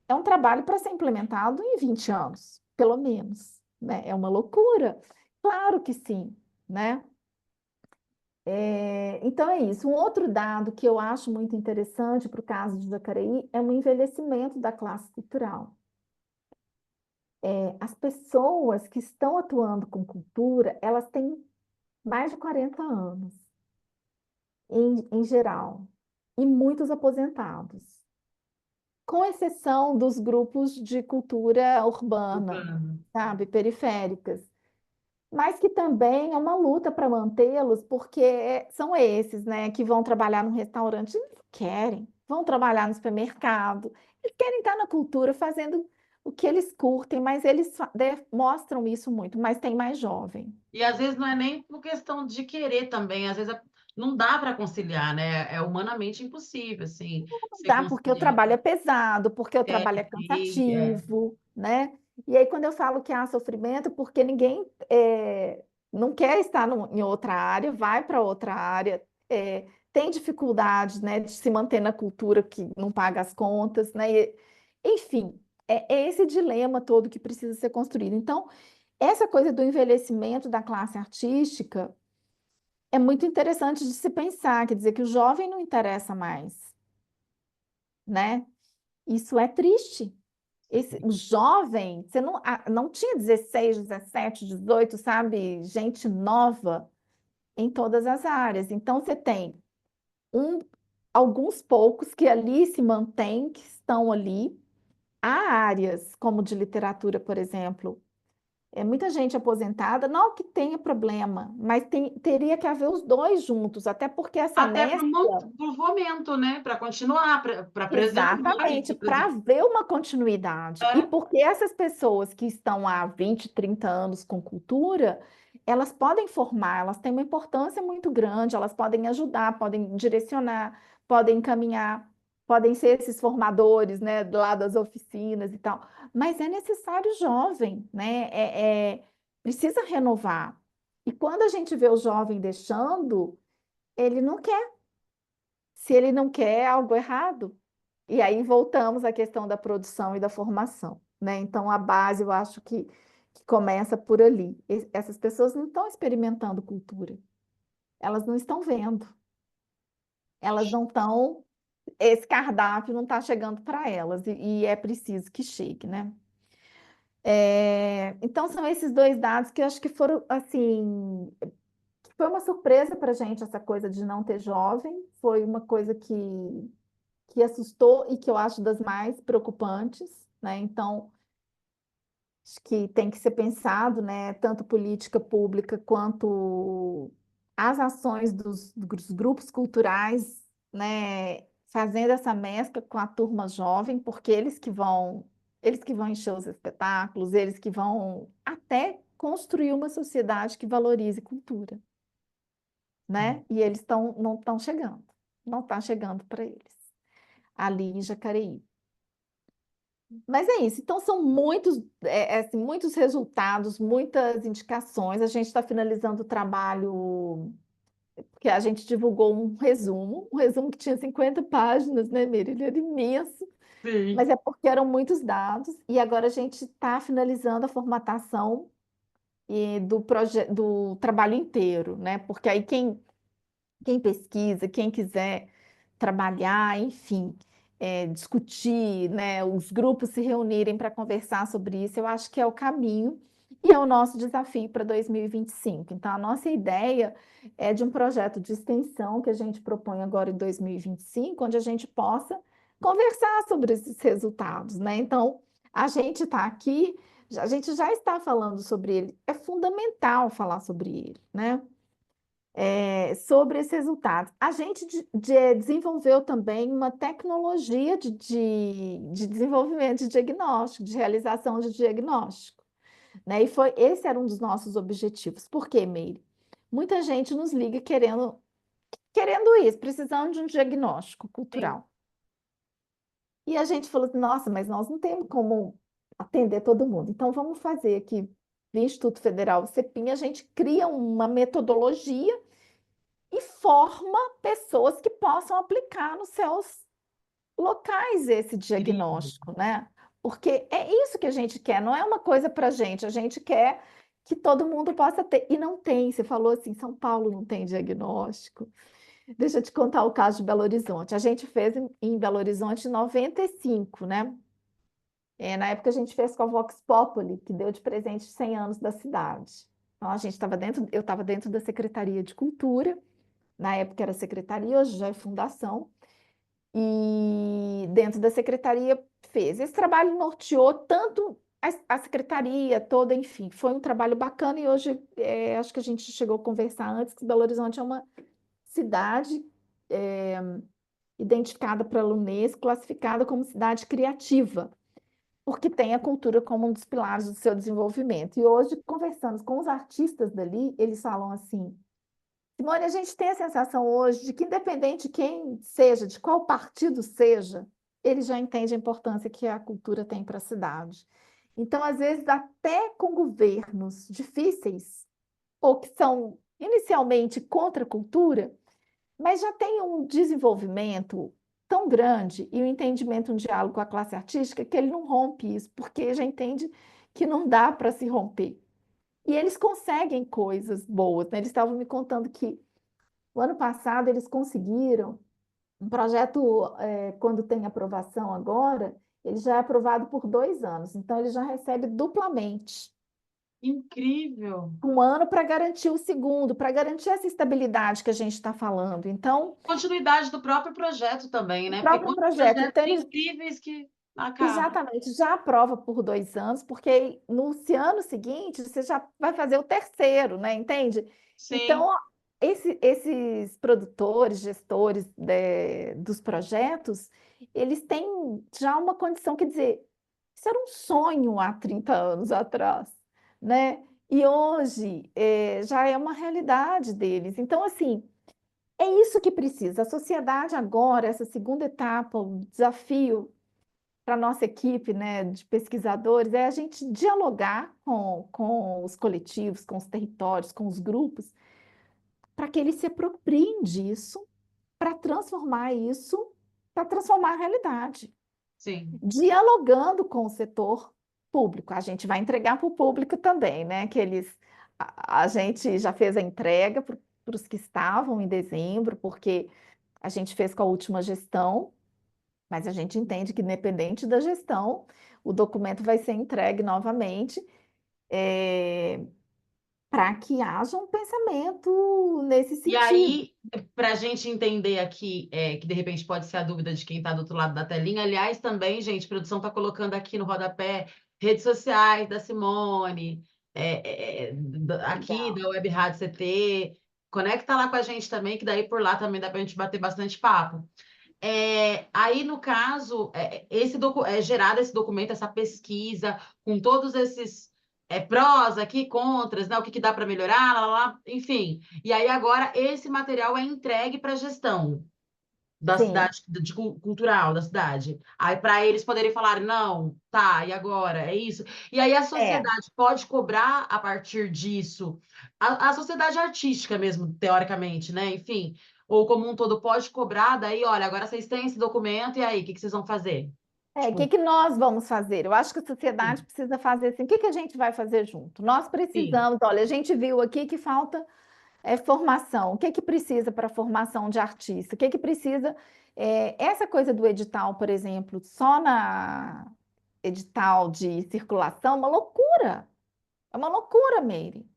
é um trabalho para ser implementado em 20 anos, pelo menos, né? É uma loucura. Claro que sim, né? Então é isso. Um outro dado que eu acho muito interessante para o caso de Jacareí é o envelhecimento da classe cultural. As pessoas que estão atuando com cultura, elas têm mais de 40 anos, em geral, e muitos aposentados, com exceção dos grupos de cultura urbana, Urbano. sabe, periféricas, mas que também é uma luta para mantê-los, porque são esses, né, que vão trabalhar no restaurante, eles não querem, vão trabalhar no supermercado, eles querem estar na cultura fazendo o que eles curtem, mas eles mostram isso muito, mas tem mais jovem. E às vezes não é nem por questão de querer também, às vezes não dá para conciliar, né? É humanamente impossível, assim, Não você dá porque o conciliar trabalho é pesado, porque o trabalho é sim, cansativo, né? E aí, quando eu falo que há sofrimento, porque ninguém não quer estar em outra área, vai para outra área, tem dificuldade, né, de se manter na cultura que não paga as contas, né? Enfim, é esse dilema todo que precisa ser construído. Então, essa coisa do envelhecimento da classe artística é muito interessante de se pensar, quer dizer, que o jovem não interessa mais, né? Isso é triste. O jovem, você não tinha 16, 17, 18, sabe? Gente nova em todas as áreas. Então, você tem um, alguns poucos que ali se mantêm, que estão ali. Há áreas, como de literatura, por exemplo, muita gente aposentada, não que tenha problema, mas teria que haver os dois juntos, até porque essa até para mescla. o momento, né? Para continuar, para preservar Exatamente, isso. para ver uma continuidade. E porque essas pessoas que estão há 20, 30 anos com cultura, elas podem formar, elas têm uma importância muito grande, elas podem ajudar, podem direcionar, podem encaminhar, podem ser esses formadores, né, lá das oficinas e tal. Mas é necessário jovem, né? Precisa renovar. E quando a gente vê o jovem deixando, ele não quer. Se ele não quer, é algo errado. E aí voltamos à questão da produção e da formação, né? Então, a base, eu acho que começa por ali. Essas pessoas não estão experimentando cultura, elas não estão vendo, elas não estão, esse cardápio não está chegando para elas, e é preciso que chegue, né? Então, são esses dois dados que eu acho que foram, assim, que foi uma surpresa para a gente, essa coisa de não ter jovem, foi uma coisa que assustou e que eu acho das mais preocupantes, né? Então, acho que tem que ser pensado, né? Tanto política pública quanto as ações dos grupos culturais, né? Fazendo essa mescla com a turma jovem, porque eles que vão encher os espetáculos, eles que vão até construir uma sociedade que valorize cultura, né? E eles não estão chegando, não está chegando para eles ali em Jacareí. Mas é isso. Então, são muitos, assim, muitos resultados, muitas indicações. A gente está finalizando o trabalho, que a gente divulgou um resumo que tinha 50 páginas, né, Miri? Ele era imenso, Sim. mas é porque eram muitos dados. E agora a gente está finalizando a formatação do trabalho inteiro, né? Porque aí quem pesquisa, quem quiser trabalhar, enfim, discutir, né, os grupos se reunirem para conversar sobre isso, eu acho que é o caminho e é o nosso desafio para 2025. Então, a nossa ideia é de um projeto de extensão que a gente propõe agora em 2025, onde a gente possa conversar sobre esses resultados, né? Então, a gente está aqui A gente já está falando sobre ele, é fundamental falar sobre ele, né? Sobre esses resultados. A gente desenvolveu também uma tecnologia de desenvolvimento de diagnóstico, de realização de diagnóstico, né? E esse era um dos nossos objetivos. Por quê, Meire? Muita gente nos liga querendo isso, precisando de um diagnóstico Sim. cultural. E a gente falou assim, nossa, mas nós não temos como atender todo mundo. Então, vamos fazer aqui, no Instituto Federal CEPIM, a gente cria uma metodologia e forma pessoas que possam aplicar nos seus locais esse Incrível. diagnóstico, né? Porque é isso que a gente quer, não é uma coisa para a gente quer que todo mundo possa ter. E não tem, você falou assim, São Paulo não tem diagnóstico. Deixa eu te contar o caso de Belo Horizonte. A gente fez em Belo Horizonte em 95, né? Na época a gente fez com a Vox Populi, que deu de presente 100 anos da cidade. Então a gente eu estava dentro da Secretaria de Cultura, na época era secretaria, hoje já é fundação, e dentro da secretaria fez. Esse trabalho norteou tanto a secretaria toda, enfim, foi um trabalho bacana e hoje acho que a gente chegou a conversar antes que Belo Horizonte é uma cidade é, identificada pela Unesco, classificada como cidade criativa, porque tem a cultura como um dos pilares do seu desenvolvimento. E hoje, conversando com os artistas dali, eles falam assim, Simone, a gente tem a sensação hoje de que, independente de quem seja, de qual partido seja, ele já entende a importância que a cultura tem para a cidade. Então, às vezes, até com governos difíceis, ou que são inicialmente contra a cultura, mas já tem um desenvolvimento tão grande e um entendimento, um diálogo com a classe artística, que ele não rompe isso, porque já entende que não dá para se romper. E eles conseguem coisas boas, né? Eles estavam me contando que o ano passado eles conseguiram um projeto, quando tem aprovação agora, ele já é aprovado por 2 anos, então ele já recebe duplamente. Incrível. Um ano para garantir o segundo, para garantir essa estabilidade que a gente está falando. Então, Continuidade do próprio projeto também, o né? Porque próprio quantos projeto, projetos então eles incríveis que acabam. exatamente já aprova por 2 anos, porque no ano seguinte você já vai fazer o terceiro, né? Entende? Sim, Então, esses produtores, gestores dos projetos, eles têm já uma condição, quer dizer, isso era um sonho há 30 anos atrás, né? E hoje já é uma realidade deles. Então, assim, é isso que precisa. A sociedade agora, essa segunda etapa, o desafio para a nossa equipe, né, de pesquisadores, é a gente dialogar com os coletivos, com os territórios, com os grupos, para que eles se apropriem disso, para transformar isso, para transformar a realidade, sim. dialogando com o setor público. A gente vai entregar para o público também, né? A gente já fez a entrega para os que estavam em dezembro, porque a gente fez com a última gestão, mas a gente entende que, independente da gestão, o documento vai ser entregue novamente, para que haja um pensamento nesse E sentido. aí, para a gente entender aqui, que de repente pode ser a dúvida de quem está do outro lado da telinha, aliás, também, gente, a produção está colocando aqui no rodapé redes sociais da Simone, aqui Legal. da Web Rádio CT. Conecta lá com a gente também, que daí por lá também dá para a gente bater bastante papo. Aí, no caso, gerado esse documento, essa pesquisa, com todos esses prós aqui, contras, né? O que, que dá para melhorar, lá, lá, lá, enfim. E aí, agora, esse material é entregue para a gestão da Sim, cidade, cultural da cidade. Aí, para eles poderem falar, não, tá, e agora? É isso? E aí, a é. sociedade pode cobrar a partir disso, a sociedade artística mesmo, teoricamente, né? Enfim, ou como um todo pode cobrar, daí, olha, agora vocês têm esse documento, e aí, o que que vocês vão fazer? O que Tipo, que nós vamos fazer? Eu acho que a sociedade sim, precisa fazer assim. O que que a gente vai fazer junto? Nós sim, precisamos, olha, a gente viu aqui que falta formação. O que que precisa para a formação de artista? O que que precisa? Essa coisa do edital, por exemplo, só na edital de circulação, é uma loucura. É uma loucura, Meire.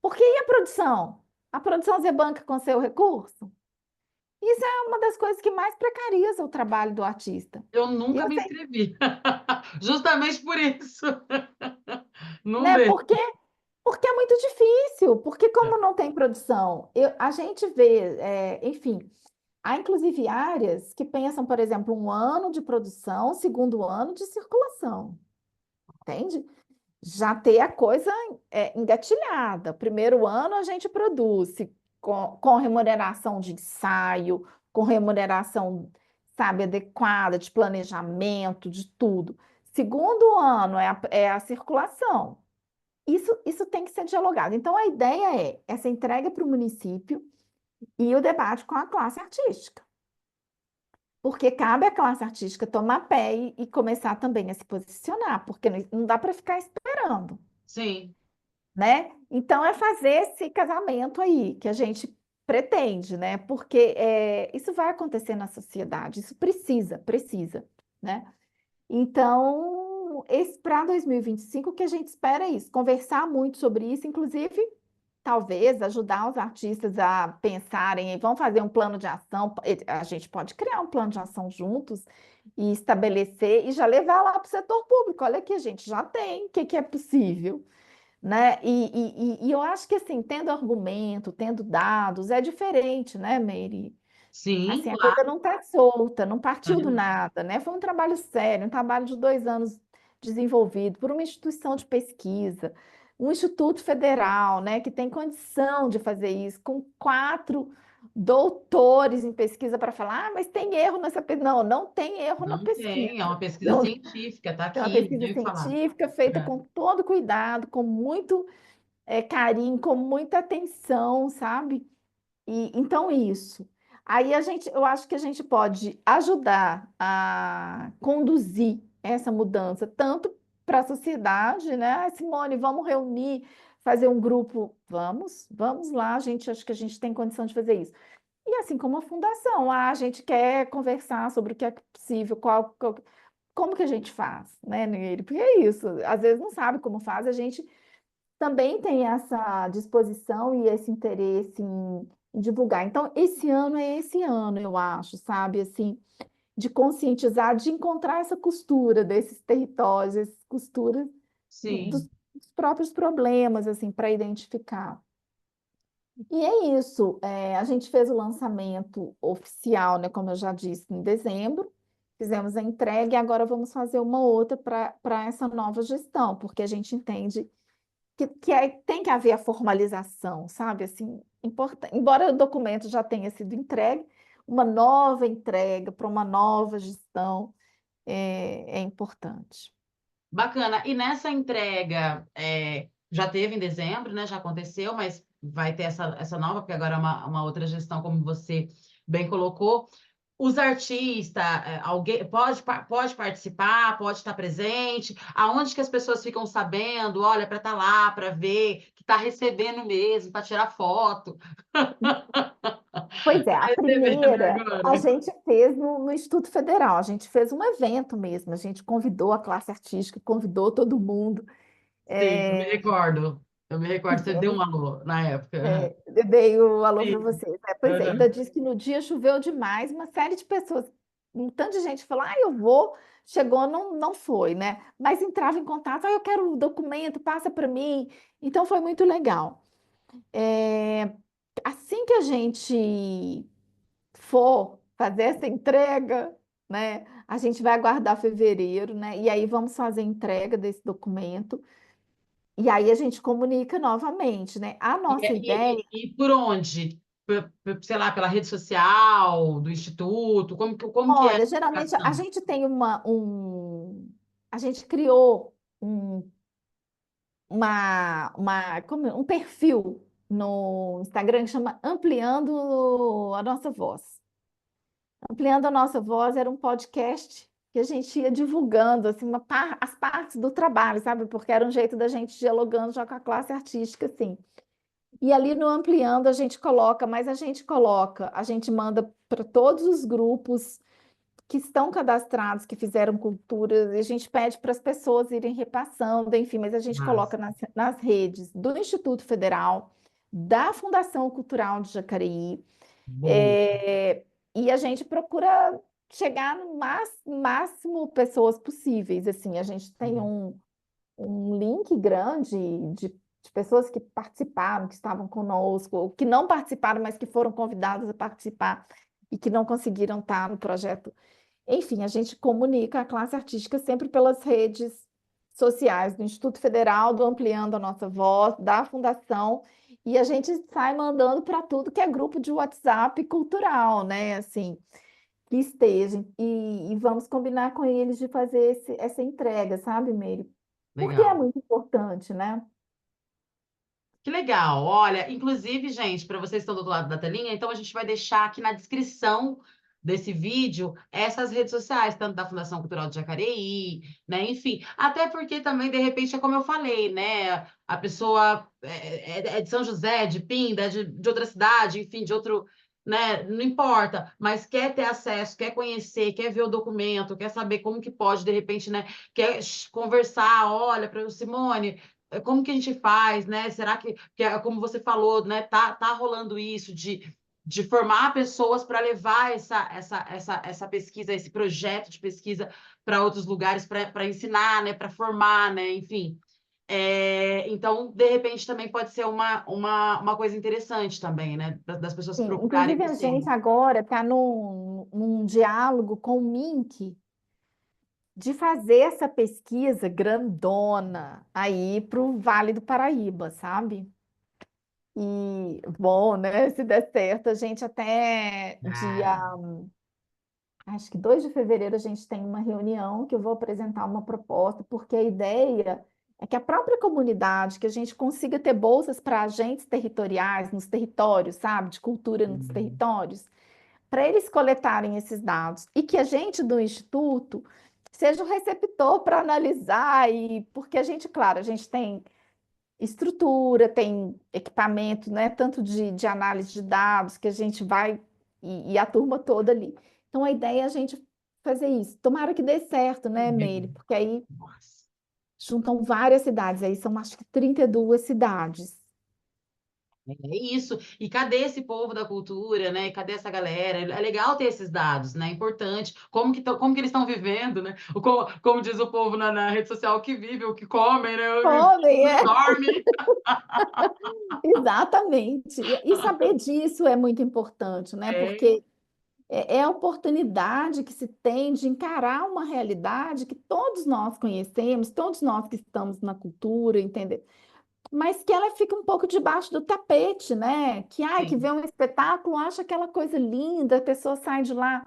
Porque e a produção? A produção você banca com seu recurso? Isso é uma das coisas que mais precariza o trabalho do artista. eu E nunca eu me sei, inscrevi. Justamente por isso. Não né? vê. Porque é muito difícil, porque como não tem produção, a gente vê, enfim, há inclusive áreas que pensam, por exemplo, um ano de produção, segundo ano de circulação, entende? Já ter a coisa engatilhada. Primeiro ano a gente produz com remuneração de ensaio, com remuneração, sabe, adequada, de planejamento, de tudo. Segundo ano é a circulação. Isso tem que ser dialogado. Então, a ideia é essa entrega para o município e o debate com a classe artística. Porque cabe à classe artística tomar pé e começar também a se posicionar, porque não dá para ficar esperando, Sim, né? Então, é fazer esse casamento aí que a gente pretende, né? Porque isso vai acontecer na sociedade, isso precisa, né? Então, para 2025, o que a gente espera é isso, conversar muito sobre isso, inclusive, talvez ajudar os artistas a pensarem em vamos fazer um plano de ação. A gente pode criar um plano de ação juntos e estabelecer e já levar lá para o setor público. Olha aqui, a gente já tem, o que que é possível, né? E eu acho que assim, tendo argumento, tendo dados, é diferente, né, Meire? sim, Assim, a coisa claro. não está solta, não partiu do Uhum. nada, né? Foi um trabalho sério, um trabalho de 2 anos desenvolvido por uma instituição de pesquisa, um instituto federal, né, que tem condição de fazer isso, com 4 doutores em pesquisa para falar, mas tem erro nessa pesquisa. Não, não tem erro na Não tem, é pesquisa. uma pesquisa Não, científica, tá é uma aqui, não pesquisa tem o que falar. científica feita É. com todo cuidado, com muito carinho, com muita atenção, sabe? Então, isso. Aí eu acho que a gente pode ajudar a conduzir essa mudança, tanto para a sociedade, né? Ah, Simone, vamos reunir, fazer um grupo. Vamos lá, acho que a gente tem condição de fazer isso. E assim como a fundação, a gente quer conversar sobre o que é possível, como que a gente faz, né, Nery? Porque é isso, às vezes não sabe como faz, a gente também tem essa disposição e esse interesse em divulgar. Então, esse ano é esse ano, eu acho, sabe? Assim, de conscientizar, de encontrar essa costura desses territórios, essa costura Sim. dos próprios problemas, assim, para identificar. E é isso. A gente fez o lançamento oficial, né, como eu já disse, em dezembro. Fizemos a entrega e agora vamos fazer uma outra para essa nova gestão, porque a gente entende tem que haver a formalização, sabe? Assim, embora o documento já tenha sido entregue, uma nova entrega para uma nova gestão é importante. Bacana. E nessa entrega, já teve em dezembro, né? Já aconteceu, mas vai ter essa nova, porque agora é uma outra gestão, como você bem colocou. Os artistas, alguém pode participar, pode estar presente. Aonde que as pessoas ficam sabendo? Olha, para estar lá, para ver, que está recebendo mesmo, para tirar foto. Pois é, a Recebendo primeira a agora. gente fez no Instituto Federal, a gente fez um evento mesmo, a gente convidou a classe artística, convidou todo mundo. Sim, eu me É, recordo. Eu me recordo, você deu um fizemos alô na época. eu dei o alô para Sim. vocês. Pois é, ainda Aham. disse que no dia choveu demais, uma série de pessoas, um tanto de gente falou, eu vou, chegou, não foi, né? Mas entrava em contato, eu quero o documento, passa para mim. Então foi muito legal. É, assim que a gente for fazer essa entrega, né? A gente vai aguardar fevereiro, né? E aí vamos fazer a entrega desse documento. E aí a gente comunica novamente, né? A E, nossa é- ideia. e por onde? Sei lá, pela rede social do Instituto? Como que é a Olha, geralmente a comunicação? gente tem a gente criou um perfil no Instagram que chama Ampliando a Nossa Voz. Ampliando a Nossa Voz era um podcast que a gente ia divulgando assim, as partes do trabalho, sabe? Porque era um jeito da gente dialogando já com a classe artística, assim. E ali no Ampliando a gente coloca, mas a gente manda para todos os grupos que estão cadastrados, que fizeram cultura, e a gente pede para as pessoas irem repassando, enfim, mas a gente Mas, coloca nas redes do Instituto Federal, da Fundação Cultural de Jacareí, boa. é, e a gente procura chegar no máximo pessoas possíveis, assim, a gente tem um link grande de pessoas que participaram, que estavam conosco, ou que não participaram, mas que foram convidadas a participar e que não conseguiram estar no projeto. Enfim, a gente comunica a classe artística sempre pelas redes sociais do Instituto Federal, do Ampliando a Nossa Voz, da Fundação, e a gente sai mandando para tudo que é grupo de WhatsApp cultural, né? Assim, que esteja, e vamos combinar com eles de fazer essa entrega, sabe, Meire? Porque é Legal. muito importante, né? Que legal. Olha, inclusive, gente, para vocês que estão do outro lado da telinha, então a gente vai deixar aqui na descrição desse vídeo essas redes sociais, tanto da Fundação Cultural de Jacareí, né? Enfim, até porque também, de repente, é como eu falei, né? A pessoa é de São José, de Pinda, de outra cidade, enfim, de outro, né? Não importa, mas quer ter acesso, quer conhecer, quer ver o documento, quer saber como que pode, de repente, né? Quer conversar, olha, para o Simone, como que a gente faz, né? Será como você falou, né? Tá rolando isso de formar pessoas para levar essa pesquisa, esse projeto de pesquisa para outros lugares, para ensinar, né? Para formar, né? Enfim. Então, de repente, também pode ser uma coisa interessante também, né? Das pessoas Sim, procurarem inclusive a vocês. gente agora está num diálogo com o MINC de fazer essa pesquisa grandona aí para o Vale do Paraíba, sabe? E, bom, né? Se der certo, a gente até dia, Ah, acho que 2 de fevereiro, a gente tem uma reunião que eu vou apresentar uma proposta, porque a ideia é que a própria comunidade, que a gente consiga ter bolsas para agentes territoriais nos territórios, sabe? De cultura nos hum, territórios, para eles coletarem esses dados e que a gente do Instituto seja o receptor para analisar e porque a gente, claro, a gente tem estrutura, tem equipamento, né, tanto de análise de dados que a gente vai e a turma toda ali. Então a ideia é a gente fazer isso. Tomara que dê certo, né, Meire? legal. Porque aí Nossa. juntam várias cidades, aí são acho que 32 cidades. É isso. E cadê esse povo da cultura, né? Cadê essa galera? É legal ter esses dados, né? É importante. Como que eles estão vivendo, né? Como diz o povo na rede social, o que vive, o que come, né? O Homem, que dorme. exatamente. E saber disso é muito importante, né? É, Porque é a oportunidade que se tem de encarar uma realidade que todos nós conhecemos, todos nós que estamos na cultura, entender, mas que ela fica um pouco debaixo do tapete, né? Que, ai, que sim, vê um espetáculo, acha aquela coisa linda, a pessoa sai de lá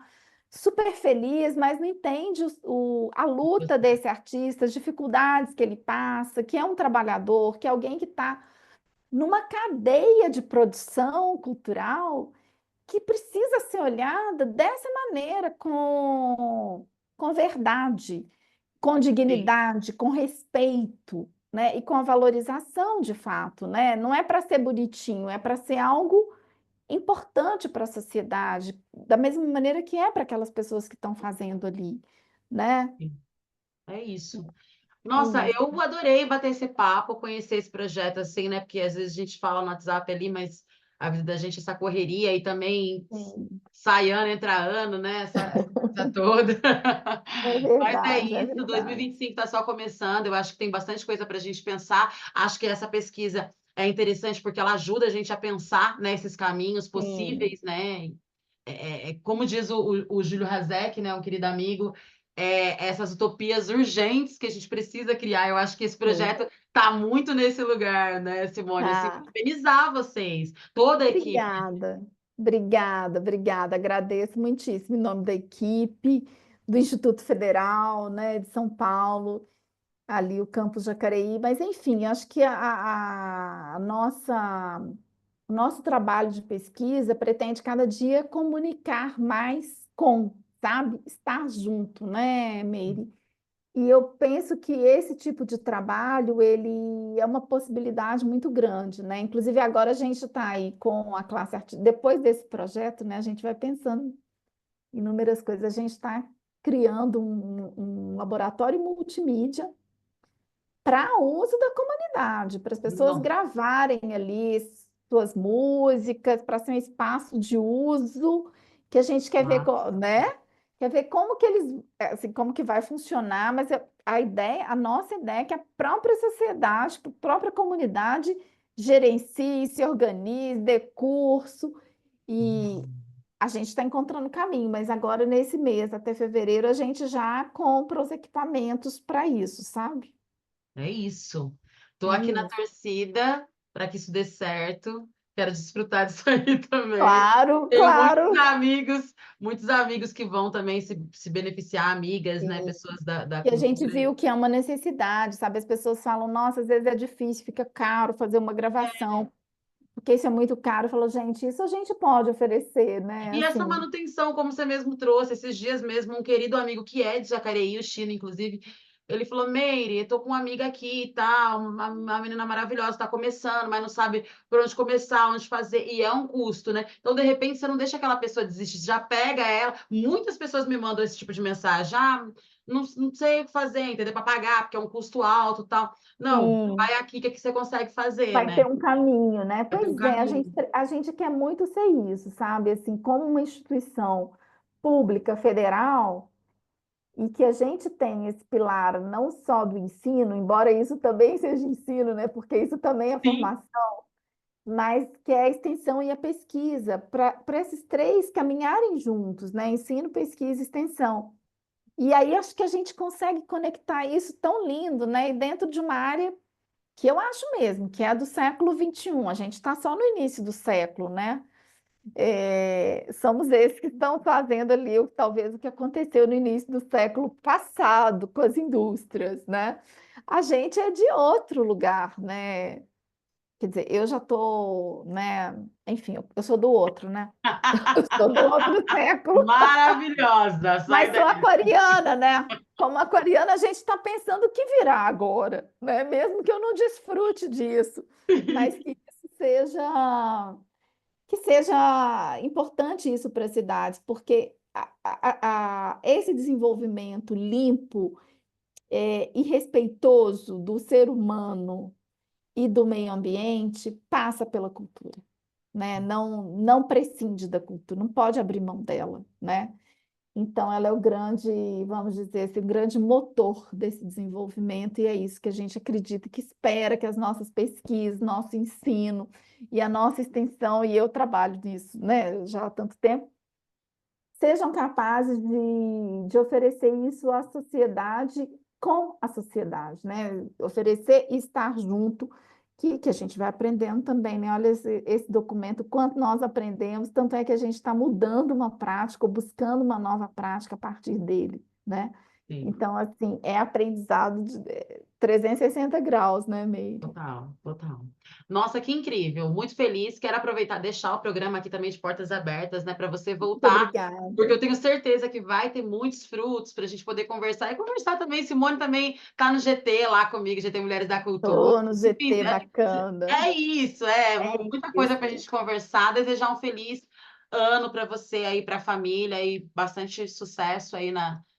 super feliz, mas não entende a luta desse artista, as dificuldades que ele passa, que é um trabalhador, que é alguém que está numa cadeia de produção cultural que precisa ser olhada dessa maneira, com verdade, com sim. dignidade, com respeito, né? E com a valorização de fato, né? Não é para ser bonitinho, é para ser algo importante para a sociedade, da mesma maneira que é para aquelas pessoas que estão fazendo ali, né? Sim. É isso. É Nossa, isso. eu adorei bater esse papo, conhecer esse projeto assim, né? Porque às vezes a gente fala no WhatsApp ali, mas a vida da gente é essa correria e também Sim, sai ano, entra ano, né? Essa coisa toda. Mas é é isso, verdade. 2025 está só começando. Eu acho que tem bastante coisa para a gente pensar. Acho que essa pesquisa é interessante porque ela ajuda a gente a pensar nesses caminhos Sim, possíveis, né? Como diz o Júlio Hazek, né, um querido amigo, essas utopias urgentes que a gente precisa criar. Eu acho que esse sim. projeto está muito nesse lugar, né, Simone? Assim, Ah, parabenizar vocês, toda a equipe. obrigada, obrigada. Agradeço muitíssimo em nome da equipe do Instituto Federal, né, de São Paulo, ali o campus Jacareí. Mas, enfim, acho que o nosso trabalho de pesquisa pretende cada dia comunicar mais com, sabe, estar junto, né, Meire? E eu penso que esse tipo de trabalho, ele é uma possibilidade muito grande, né? Inclusive agora a gente está aí com a classe artística, depois desse projeto, né, a gente vai pensando em inúmeras coisas. A gente está criando um laboratório multimídia para uso da comunidade, para as pessoas Não, gravarem ali suas músicas, para ser um espaço de uso que a gente quer ver, tá? né? Quer ver como que eles, assim, como que vai funcionar, mas a ideia, a nossa ideia é que a própria sociedade, a própria comunidade gerencie, se organize, dê curso, e a gente está encontrando caminho, mas agora nesse mês, até fevereiro, a gente já compra os equipamentos para isso, sabe? É isso. Tô É aqui na isso. torcida para que isso dê certo. Quero desfrutar disso aí também. Claro, Tenho claro. muitos amigos que vão também se beneficiar, amigas, né? Sim. Pessoas da E a gente cultura. viu que é uma necessidade, sabe? As pessoas falam, nossa, às vezes é difícil, fica caro fazer uma gravação, porque isso é muito caro. Falou, gente, isso a gente pode oferecer, né? E essa Assim, manutenção, como você mesmo trouxe, esses dias mesmo, um querido amigo que é de Jacareí, o Chino, inclusive, ele falou, Meire, eu tô com uma amiga aqui e tal, uma menina maravilhosa, está começando, mas não sabe por onde começar, onde fazer, e é um custo, né? Então, de repente, você não deixa aquela pessoa desistir, você já pega ela. Muitas pessoas me mandam esse tipo de mensagem, não sei o que fazer, entendeu? Para pagar, porque é um custo alto e tal. Não, sim, vai aqui, o que é que você consegue fazer, vai né? ter um caminho, né? Vai ter um Pois é, caminho. a gente quer muito ser isso, sabe? Assim, como uma instituição pública federal, e que a gente tem esse pilar não só do ensino, embora isso também seja ensino, né? Porque isso também é Sim, formação, mas que é a extensão e a pesquisa, para esses três caminharem juntos, né? Ensino, pesquisa e extensão. E aí acho que a gente consegue conectar isso tão lindo, né? E dentro de uma área que eu acho mesmo, que é a do século XXI. A gente está só no início do século, né? Somos esses que estão fazendo ali talvez o que aconteceu no início do século passado com as indústrias, né? A gente é de outro lugar, né? Quer dizer, eu já estou, né? Enfim, eu sou do outro, né? Eu sou do outro século, maravilhosa, sai mas sou daí. aquariana, né? Como aquariana, a gente está pensando o que virá agora, né? Mesmo que eu não desfrute disso, mas que seja importante isso para as cidades, porque esse desenvolvimento limpo, e respeitoso do ser humano e do meio ambiente passa pela cultura, né? Não prescinde da cultura, não pode abrir mão dela, né? Então, ela é o grande, vamos dizer assim, o grande motor desse desenvolvimento, e é isso que a gente acredita, que espera que as nossas pesquisas, nosso ensino e a nossa extensão, e eu trabalho nisso, né, já há tanto tempo, sejam capazes de oferecer isso à sociedade, com a sociedade, né? Oferecer e estar junto, que a gente vai aprendendo também, né? Olha esse documento, quanto nós aprendemos, tanto é que a gente está mudando uma prática, ou buscando uma nova prática a partir dele, né? Sim. Então, assim, é aprendizado de 360 graus, né, Meire? Total, total. Nossa, que incrível. Muito feliz. Quero aproveitar, deixar o programa aqui também de portas abertas, né, para você Muito voltar, porque eu obrigada. tenho certeza que vai ter muitos frutos para a gente poder conversar e conversar também. Simone também está no GT lá comigo, GT Mulheres da Cultura. Estou no Enfim, GT, bacana. é isso, é É muita coisa para a isso. gente conversar. Desejar um feliz ano para você aí, para a família e bastante sucesso aí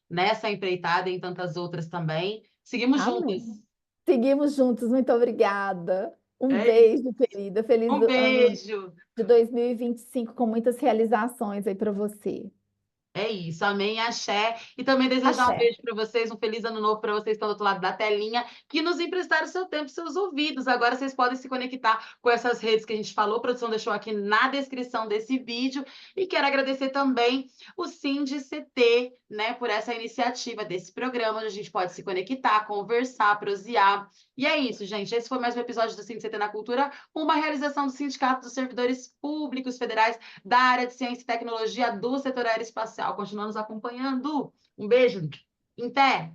nessa empreitada e em tantas outras também. Seguimos juntas. Amém. Seguimos juntos, muito obrigada. Um É isso. beijo, querida. Feliz Um ano beijo. de 2025 com muitas realizações aí para você. É isso, amém, axé. E também desejar um Axé. beijo para vocês, um feliz ano novo para vocês que estão do outro lado da telinha, que nos emprestaram seu tempo e seus ouvidos. Agora vocês podem se conectar com essas redes que a gente falou, a produção deixou aqui na descrição desse vídeo. E quero agradecer também o CT, né, por essa iniciativa desse programa, onde a gente pode se conectar, conversar, prosear. E é isso, gente. Esse foi mais um episódio do CT na Cultura, uma realização do Sindicato dos Servidores Públicos Federais da área de Ciência e Tecnologia do setor aeroespacial. Continuamos acompanhando. Um beijo. Até!